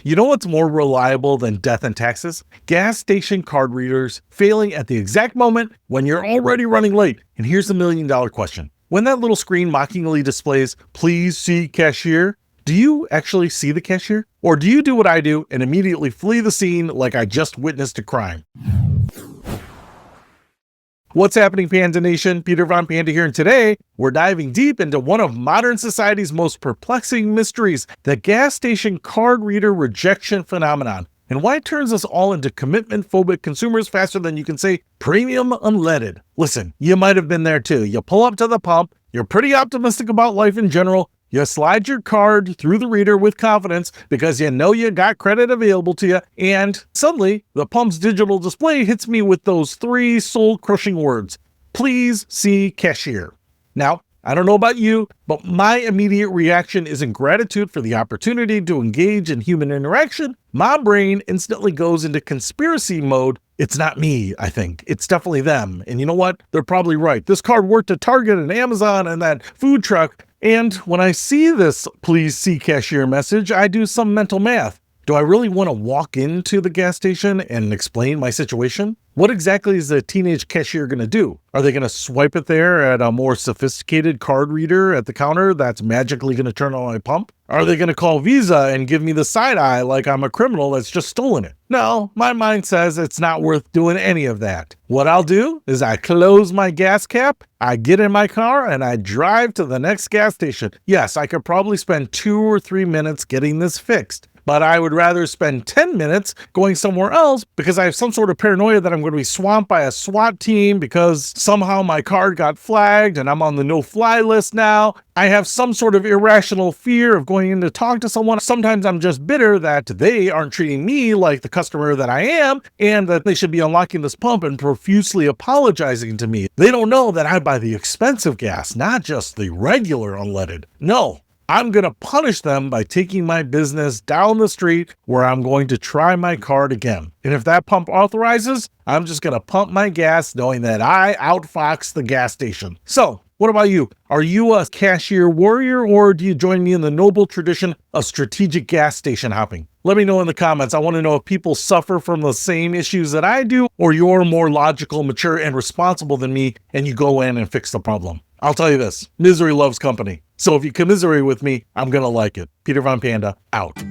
You know what's more reliable than death and taxes? Gas station card readers failing at the exact moment when you're already running late. And here's the $1,000,000 question. When that little screen mockingly displays, "Please see cashier," do you actually see the cashier? Or do you do what I do and immediately flee the scene like I just witnessed a crime? What's happening, Panda Nation? Peter Von Panda here, and today we're diving deep into one of modern society's most perplexing mysteries, the gas station card reader rejection phenomenon, and why it turns us all into commitment-phobic consumers faster than you can say premium unleaded. Listen, you might have been there too. You pull up to the pump, you're pretty optimistic about life in general, you slide your card through the reader with confidence because you know you got credit available to you, and suddenly the pump's digital display hits me with those three soul-crushing words: "Please see cashier." Now, I don't know about you, but my immediate reaction isn't gratitude for the opportunity to engage in human interaction. My brain instantly goes into conspiracy mode. It's not me, I think. It's definitely them. And you know what? They're probably right. This card worked at Target and Amazon and that food truck. And when I see this "please see cashier" message, I do some mental math. Do I really want to walk into the gas station and explain my situation? What exactly is a teenage cashier going to do? Are they going to swipe it there at a more sophisticated card reader at the counter that's magically going to turn on my pump? Are they going to call Visa and give me the side eye like I'm a criminal that's just stolen it? No, my mind says it's not worth doing any of that. What I'll do is I close my gas cap, I get in my car, and I drive to the next gas station. Yes, I could probably spend 2 or 3 minutes getting this fixed, but I would rather spend 10 minutes going somewhere else because I have some sort of paranoia that I'm going to be swamped by a SWAT team because somehow my card got flagged and I'm on the no-fly list now. I have some sort of irrational fear of going in to talk to someone. Sometimes I'm just bitter that they aren't treating me like the customer that I am and that they should be unlocking this pump and profusely apologizing to me. They don't know that I buy the expensive gas, not just the regular unleaded. No. I'm going to punish them by taking my business down the street where I'm going to try my card again. And if that pump authorizes, I'm just going to pump my gas knowing that I outfoxed the gas station. So, what about you? Are you a cashier warrior, or do you join me in the noble tradition of strategic gas station hopping? Let me know in the comments. I want to know if people suffer from the same issues that I do, or you're more logical, mature, and responsible than me, and you go in and fix the problem. I'll tell you this, misery loves company. So if you commiserate with me, I'm going to like it. Peter Von Panda, out.